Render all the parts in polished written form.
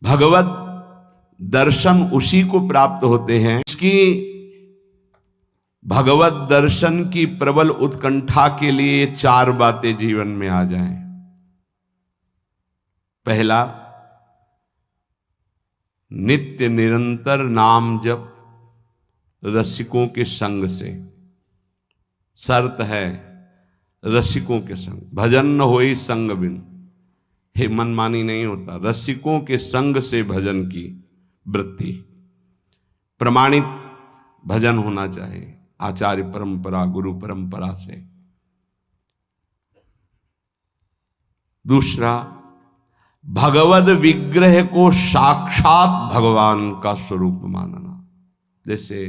भगवत दर्शन उसी को प्राप्त होते हैं इसकी भगवत दर्शन की प्रबल उत्कंठा के लिए 4 बातें जीवन में आ जाएं। पहला, नित्य निरंतर नाम जप रसिकों के संग से। शर्त है रसिकों के संग, भजन न होई संग बिन। हे मनमानी नहीं होता, रसिकों के संग से भजन की वृत्ति। प्रमाणित भजन होना चाहिए, आचार्य परंपरा, गुरु परंपरा से। दूसरा, भगवद विग्रह को साक्षात भगवान का स्वरूप मानना। जैसे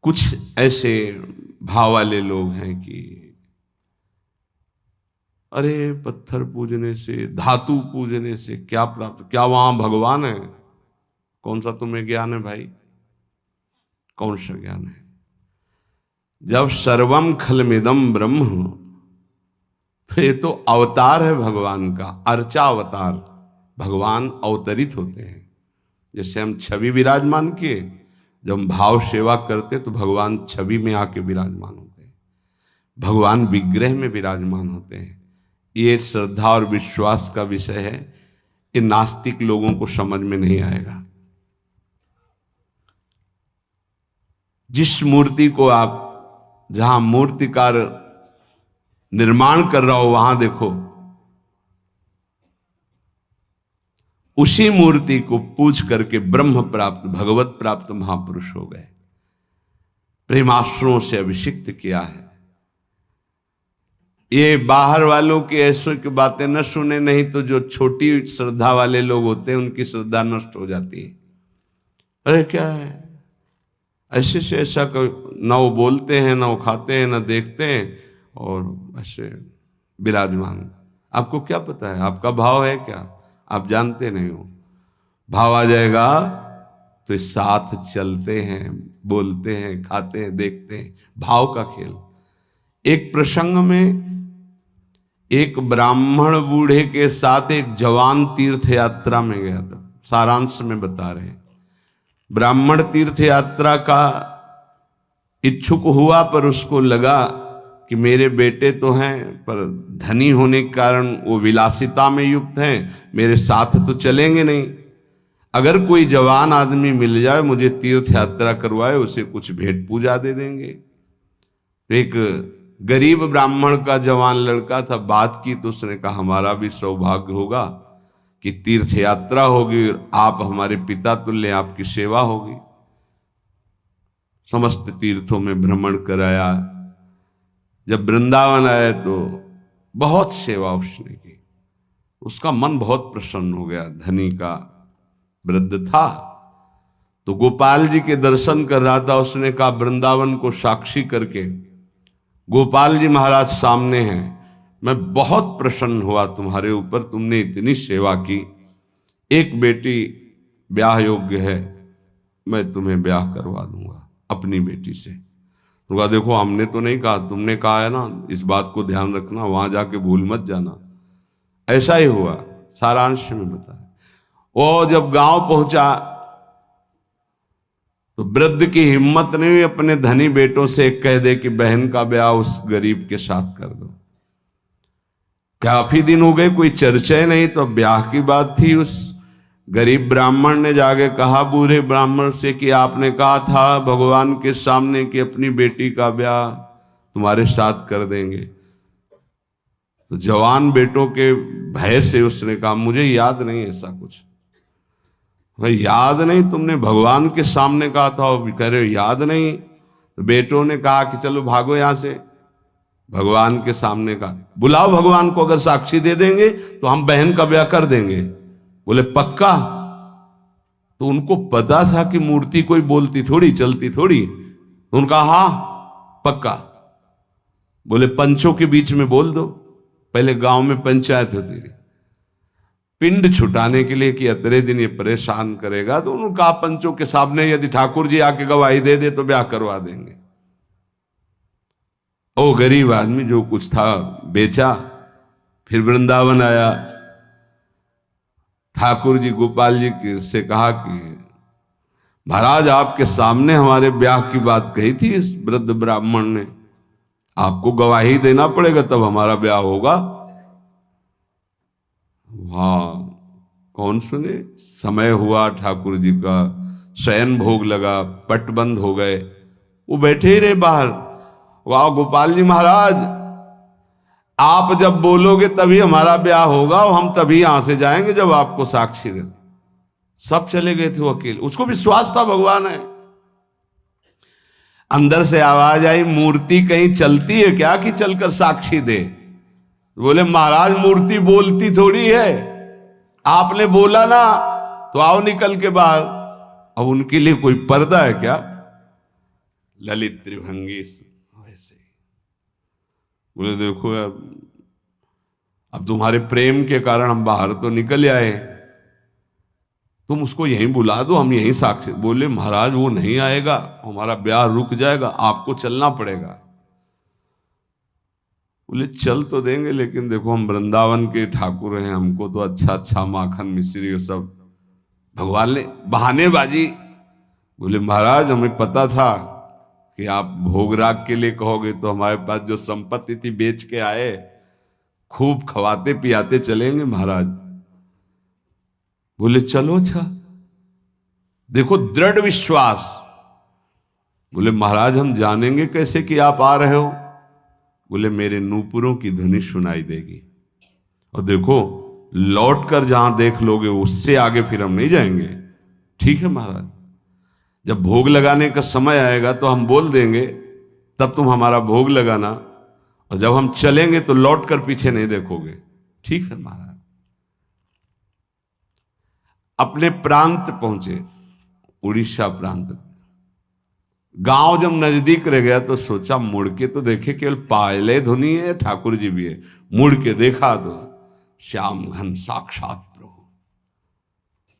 कुछ ऐसे भाव वाले लोग हैं कि अरे पत्थर पूजने से, धातु पूजने से क्या प्राप्त, क्या वहां भगवान है? कौन सा तुम्हें ज्ञान है भाई? कौन सा ज्ञान है? जब सर्वम खलमिदम ब्रह्म, तो ये तो अवतार है भगवान का, अर्चा अवतार। भगवान अवतरित होते हैं। जैसे हम छवि विराजमान किए, जब हम भाव सेवा करते तो भगवान छवि में आके विराजमान होते हैं, भगवान विग्रह में विराजमान होते हैं। ये श्रद्धा और विश्वास का विषय है, ये नास्तिक लोगों को समझ में नहीं आएगा। जिस मूर्ति को आप, जहां मूर्तिकार निर्माण कर रहा हो वहां देखो, उसी मूर्ति को पूज करके ब्रह्म प्राप्त, भगवत प्राप्त महापुरुष हो गए। प्रेमाश्रुओं से अभिषिक्त किया है। ये बाहर वालों की ऐसों की बातें न सुने, नहीं तो जो छोटी श्रद्धा वाले लोग होते हैं उनकी श्रद्धा नष्ट हो जाती है। अरे क्या है, ऐसे से ऐसा न वो बोलते हैं, न वो खाते हैं, न देखते हैं, और ऐसे विराजमान। आपको क्या पता है? आपका भाव है क्या? आप जानते नहीं हो। भाव आ जाएगा तो इस साथ चलते हैं, बोलते हैं, खाते हैं, देखते हैं। भाव का खेल। एक प्रसंग में एक ब्राह्मण बूढ़े के साथ एक जवान तीर्थ यात्रा में गया था। सारांश में बता रहे हैं। ब्राह्मण तीर्थ यात्रा का इच्छुक हुआ, पर उसको लगा कि मेरे बेटे तो हैं, पर धनी होने के कारण वो विलासिता में युक्त हैं, मेरे साथ तो चलेंगे नहीं। अगर कोई जवान आदमी मिल जाए, मुझे तीर्थ यात्रा करवाए, उसे कुछ भेंट पूजा दे देंगे। तो एक गरीब ब्राह्मण का जवान लड़का था, बात की तो उसने कहा हमारा भी सौभाग्य होगा कि तीर्थ यात्रा होगी और आप हमारे पिता तुल्य, आपकी सेवा होगी। समस्त तीर्थों में भ्रमण कराया। जब वृंदावन आए तो बहुत सेवा उसने की। उसका मन बहुत प्रसन्न हो गया। धनी का वृद्ध था तो गोपाल जी के दर्शन कर रहा था। उसने कहा वृंदावन को साक्षी करके, गोपाल जी महाराज सामने हैं, मैं बहुत प्रसन्न हुआ तुम्हारे ऊपर, तुमने इतनी सेवा की। एक बेटी ब्याह योग्य है, मैं तुम्हें ब्याह करवा दूंगा अपनी बेटी से। तो कहा देखो हमने तो नहीं कहा, तुमने कहा है ना, इस बात को ध्यान रखना, वहां जाके भूल मत जाना। ऐसा ही हुआ। सारांश में बताया। वो जब गांव पहुंचा तो वृद्ध की हिम्मत नहीं हुई अपने धनी बेटों से कह दे कि बहन का ब्याह उस गरीब के साथ कर दो। काफी दिन हो गए, कोई चर्चा नहीं, तो ब्याह की बात थी। उस गरीब ब्राह्मण ने जाके कहा बूढ़े ब्राह्मण से कि आपने कहा था भगवान के सामने कि अपनी बेटी का ब्याह तुम्हारे साथ कर देंगे। तो जवान बेटों के भय से उसने कहा मुझे याद नहीं ऐसा कुछ। याद नहीं? तुमने भगवान के सामने कहा था। और कह रहे हो याद नहीं? तो बेटों ने कहा कि चलो भागो यहां से। भगवान के सामने कहा बुलाओ भगवान को, अगर साक्षी दे देंगे तो हम बहन का ब्याह कर देंगे। बोले पक्का? तो उनको पता था कि मूर्ति कोई बोलती थोड़ी, चलती थोड़ी। तो उनका हाँ पक्का। बोले पंचों के बीच में बोल दो। पहले गांव में पंचायत होती थी पिंड छुटाने के लिए कि अतरे दिन ये परेशान करेगा, तो उन्होंने कहा पंचों के सामने यदि ठाकुर जी आके गवाही दे दे तो ब्याह करवा देंगे। ओ गरीब आदमी जो कुछ था बेचा, फिर वृंदावन आया। ठाकुर जी गोपाल जी से कहा कि महाराज आपके सामने हमारे ब्याह की बात कही थी इस वृद्ध ब्राह्मण ने, आपको गवाही देना पड़ेगा तब हमारा ब्याह होगा। हाँ, कौन सुने। समय हुआ, ठाकुर जी का शयन भोग लगा, पट बंद हो गए, वो बैठे ही रहे बाहर। वाह गोपाल जी महाराज, आप जब बोलोगे तभी हमारा ब्याह होगा और हम तभी यहां से जाएंगे जब आपको साक्षी दे। सब चले गए थे वो अकेले, उसको विश्वास था भगवान है। अंदर से आवाज आई, मूर्ति कहीं चलती है क्या कि चलकर साक्षी दे। बोले महाराज मूर्ति बोलती थोड़ी है, आपने बोला ना तो आओ निकल के बाहर। अब उनके लिए कोई पर्दा है क्या। ललित त्रिभंगी वैसे बोले देखो यार, अब तुम्हारे प्रेम के कारण हम बाहर तो निकल आए, तुम उसको यहीं बुला दो, हम यहीं साक्षी। बोले महाराज वो नहीं आएगा, हमारा ब्याह रुक जाएगा, आपको चलना पड़ेगा। बोले चल तो देंगे, लेकिन देखो हम वृंदावन के ठाकुर हैं, हमको तो अच्छा अच्छा माखन मिश्री और सब। भगवान ने बहानेबाजी। बोले महाराज हमें पता था कि आप भोगराग के लिए कहोगे, तो हमारे पास जो संपत्ति थी बेच के आए, खूब खवाते पियाते चलेंगे महाराज। बोले चलो। अच्छा देखो दृढ़ विश्वास। बोले महाराज हम जानेंगे कैसे कि आप आ रहे हो। बोले मेरे नूपुरों की ध्वनि सुनाई देगी, और देखो लौट कर जहां देख लोगे उससे आगे फिर हम नहीं जाएंगे। ठीक है महाराज, जब भोग लगाने का समय आएगा तो हम बोल देंगे, तब तुम हमारा भोग लगाना, और जब हम चलेंगे तो लौट कर पीछे नहीं देखोगे। ठीक है महाराज। अपने प्रांत पहुंचे, उड़ीसा प्रांत। गांव जब नजदीक रह गया तो सोचा मुड़ के तो देखे, केवल पायले धुनी है, ठाकुर जी भी है। मुड़ के देखा तो श्याम घन साक्षात प्रभु।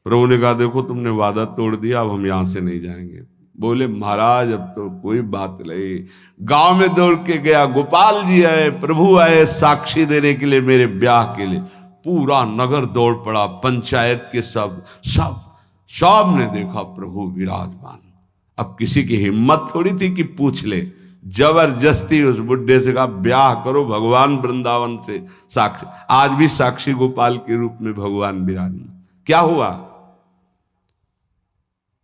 प्रभु ने कहा देखो तुमने वादा तोड़ दिया, अब हम यहां से नहीं जाएंगे। बोले महाराज अब तो कोई बात नहीं। गांव में दौड़ के गया, गोपाल जी आए, प्रभु आए साक्षी देने के लिए मेरे ब्याह के लिए। पूरा नगर दौड़ पड़ा, पंचायत के सब ने देखा प्रभु विराजमान। अब किसी की हिम्मत थोड़ी थी कि पूछ ले, जबरदस्ती उस बुढ़े से कहा ब्याह करो भगवान वृंदावन से साक्षी। आज भी साक्षी गोपाल के रूप में भगवान विराजमान। क्या हुआ,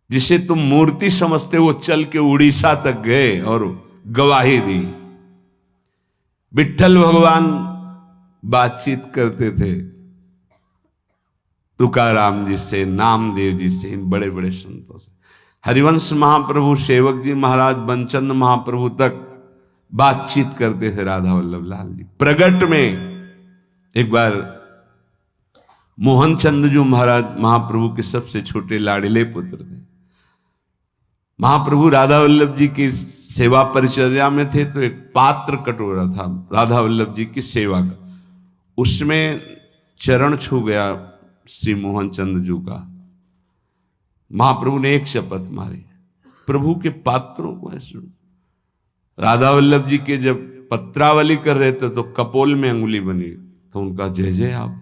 जिसे तुम मूर्ति समझते वो चल के उड़ीसा तक गए और गवाही दी। विट्ठल भगवान बातचीत करते थे तुकाराम जी से, नामदेव जी से, इन बड़े बड़े संतों से। हरिवंश महाप्रभु, सेवक जी महाराज, बंचंद महाप्रभु तक बातचीत करते थे राधा वल्लभ लाल जी। प्रगट में एक बार मोहन चंद जी महाराज महाप्रभु के सबसे छोटे लाडले पुत्र थे। महाप्रभु राधा वल्लभ जी की सेवा परिचर्या में थे, तो एक पात्र कटोरा था राधा वल्लभ जी की सेवा का, उसमें चरण छू गया श्री मोहन चंद जी का। महाप्रभु ने एक शपथ मारी, प्रभु के पात्रों को ऐसे। राधा वल्लभ जी के जब पत्रावली कर रहे थे तो कपोल में अंगुली बनी, तो उनका जय जय आप।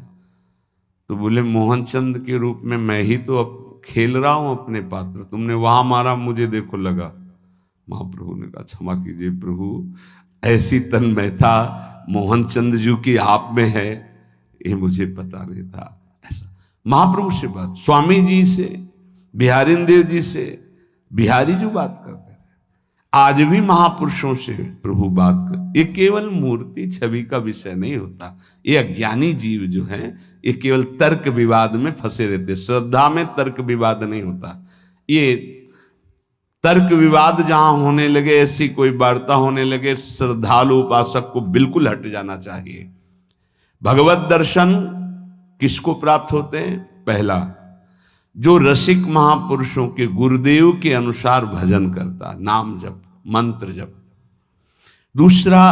तो बोले मोहन चंद के रूप में मैं ही तो अब खेल रहा हूं अपने पात्र, तुमने वहां मारा मुझे देखो लगा। महाप्रभु ने कहा क्षमा कीजिए प्रभु, ऐसी तन्मयता मोहन चंद जी की आप में है, ये मुझे पता नहीं था। ऐसा महाप्रभु से बात, स्वामी जी से, बिहारी देव जी से, बिहारी जो बात करते थे, आज भी महापुरुषों से प्रभु बात कर। ये केवल मूर्ति छवि का विषय नहीं होता। ये अज्ञानी जीव जो हैं ये केवल तर्क विवाद में फंसे रहते। श्रद्धा में तर्क विवाद नहीं होता। ये तर्क विवाद जहां होने लगे, ऐसी कोई वार्ता होने लगे, श्रद्धालु उपासक को बिल्कुल हट जाना चाहिए। भगवत दर्शन किसको प्राप्त होते हैं? पहला, जो रसिक महापुरुषों के गुरुदेव के अनुसार भजन करता, नाम जप, मंत्र जप। दूसरा,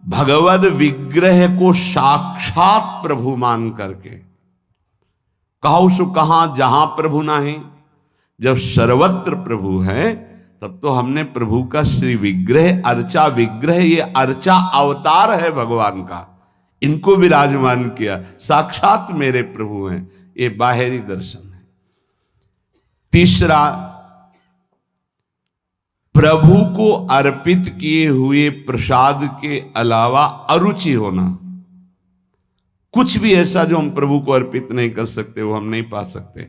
भगवद विग्रह को साक्षात प्रभु मान करके। कहो सो कहां जहां प्रभु नहीं, जब सर्वत्र प्रभु है तब तो हमने प्रभु का श्री विग्रह, अर्चा विग्रह, ये अर्चा अवतार है भगवान का, इनको विराजमान किया, साक्षात मेरे प्रभु हैं। ये बाहरी दर्शन है। तीसरा, प्रभु को अर्पित किए हुए प्रसाद के अलावा अरुचि होना। कुछ भी ऐसा जो हम प्रभु को अर्पित नहीं कर सकते वो हम नहीं पा सकते।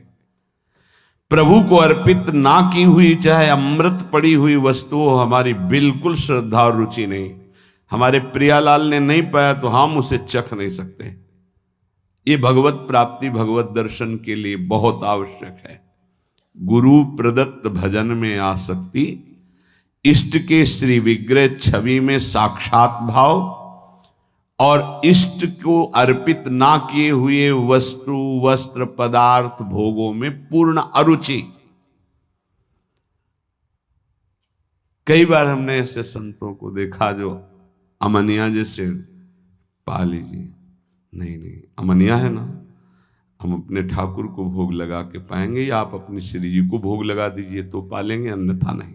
प्रभु को अर्पित ना की हुई चाहे अमृत पड़ी हुई वस्तु हो, हमारी बिल्कुल श्रद्धा और रुचि नहीं। हमारे प्रियालाल ने नहीं पाया तो हम उसे चख नहीं सकते। ये भगवत प्राप्ति, भगवत दर्शन के लिए बहुत आवश्यक है। गुरु प्रदत्त भजन में आसक्ति, इष्ट के श्री विग्रह छवि में साक्षात भाव और इष्ट को अर्पित ना किए हुए वस्तु, वस्त्र, पदार्थ, भोगों में पूर्ण अरुचि। कई बार हमने ऐसे संतों को देखा जो अमनिया जैसे, पा लीजिए, नहीं अमनिया है ना, हम अपने ठाकुर को भोग लगा के पाएंगे या आप अपनी श्री जी को भोग लगा दीजिए तो पालेंगे, अन्यथा नहीं।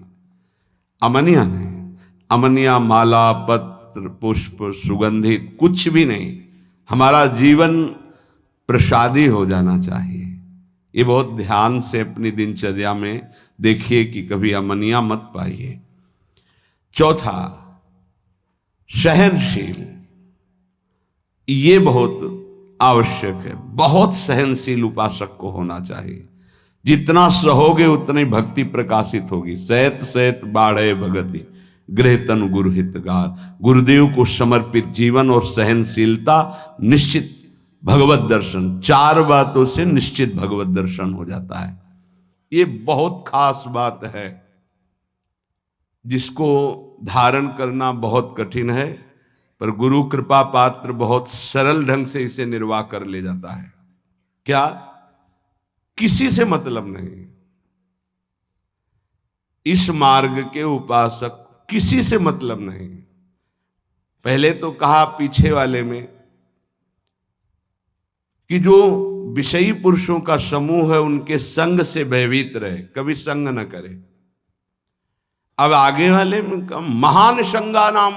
अमनिया नहीं, अमनिया माला, पत्र, पुष्प, सुगंधित कुछ भी नहीं। हमारा जीवन प्रसादी हो जाना चाहिए। ये बहुत ध्यान से अपनी दिनचर्या में देखिए कि कभी अमनिया मत पाइए। चौथा, सहनशील। ये बहुत आवश्यक है। बहुत सहनशील उपासक को होना चाहिए। जितना सहोगे उतनी भक्ति प्रकाशित होगी। सहत सहत बाढ़े भगति, गृह तनु गुरु हितगार। गुरुदेव को समर्पित जीवन और सहनशीलता, निश्चित भगवत दर्शन। 4 बातों से निश्चित भगवत दर्शन हो जाता है। ये बहुत खास बात है जिसको धारण करना बहुत कठिन है, पर गुरु कृपा पात्र बहुत सरल ढंग से इसे निर्वाह कर ले जाता है। क्या? किसी से मतलब नहीं। इस मार्ग के उपासक किसी से मतलब नहीं। पहले तो कहा पीछे वाले में कि जो विषयी पुरुषों का समूह है उनके संग से भयभीत रहे, कभी संग न करे। अब आगे वाले में कहा महान संगा नाम।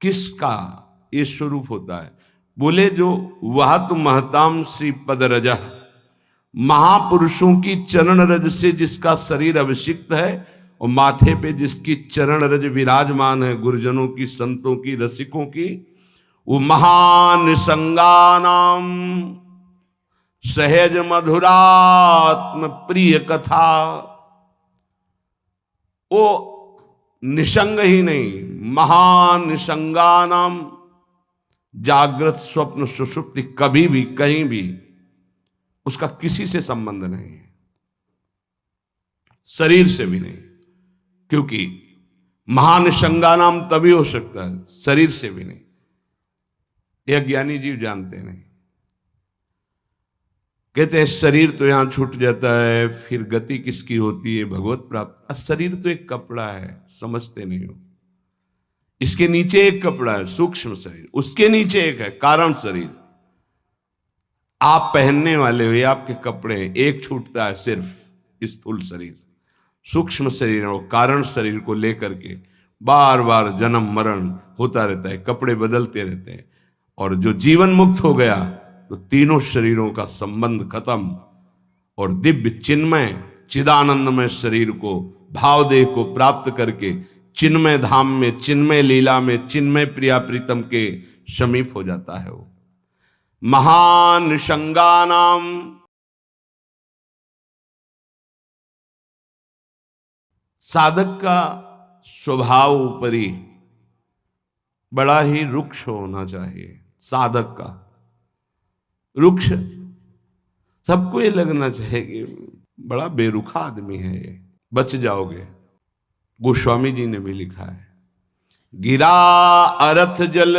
किसका ये स्वरूप होता है? बोले जो वह तो महताम श्री पद रज, महापुरुषों की चरण रज से जिसका शरीर अभिषिक्त है और माथे पे जिसकी चरण रज विराजमान है, गुरुजनों की, संतों की, रसिकों की, वो महान संगानाम सहज मधुरात्म प्रिय कथा। वो निसंग ही नहीं, महान निसंगानाम, जागृत स्वप्न सुषुप्ति, कभी भी कहीं भी उसका किसी से संबंध नहीं है, शरीर से भी नहीं। क्योंकि महान संगानाम तभी हो सकता है, शरीर से भी नहीं। यह ज्ञानी जीव जानते नहीं। कहते हैं शरीर तो यहां छूट जाता है, फिर गति किसकी होती है? भगवत प्राप्त। शरीर तो एक कपड़ा है, समझते नहीं हो। इसके नीचे एक कपड़ा है, सूक्ष्म शरीर, उसके नीचे एक है कारण शरीर। आप पहनने वाले हो, ये आपके कपड़े हैं। एक छूटता है सिर्फ स्थूल शरीर, सूक्ष्म शरीर और कारण शरीर को लेकर के बार बार जन्म मरण होता रहता है, कपड़े बदलते रहते हैं। और जो जीवन मुक्त हो गया तो तीनों शरीरों का संबंध खत्म और दिव्य चिन्मय चिदानंदमय शरीर को, भावदेह को प्राप्त करके चिन्मय धाम में, चिन्मय लीला में, चिन्मय प्रिया प्रीतम के समीप हो जाता है। वो महान संगानाम। साधक का स्वभाव ऊपरी बड़ा ही रुक्ष होना चाहिए। साधक का रुक्ष, सबको ये लगना चाहिए कि बड़ा बेरुखा आदमी है ये, बच जाओगे। गोस्वामी जी ने भी लिखा है, गिरा अरथ जल